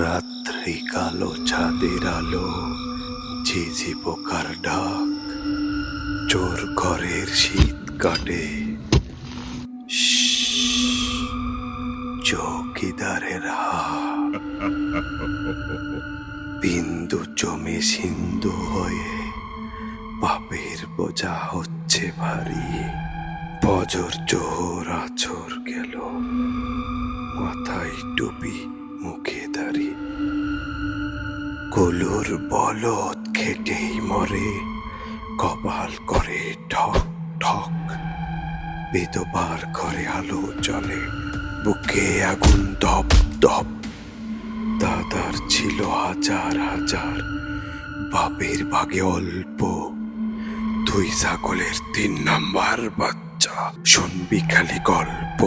রাত্রি কালো ছাদের আলো, ঝিঝি পোকার ডাক, চোর ঘরের শীত কাটে, চৌকিদারের হাত, বিন্দু জমে সিন্ধু হয়ে পাপের বোঝা হচ্ছে ভারী। বজর জোহর আছর গেল, মাথায় টুপি মুখে দাড়ি। কলুর বলদ খেটেই মরে, কপাল করে ঠক ঠক। বিধবার ঘরে আলো জ্বলে, বুকে আগুন দপ দপ। দাদার ছিল হাজার হাজার, বাপের ভাগে অল্প। তুই ছাগলের 3 নাম্বার বাচ্চা, শুনবি খালি গল্প।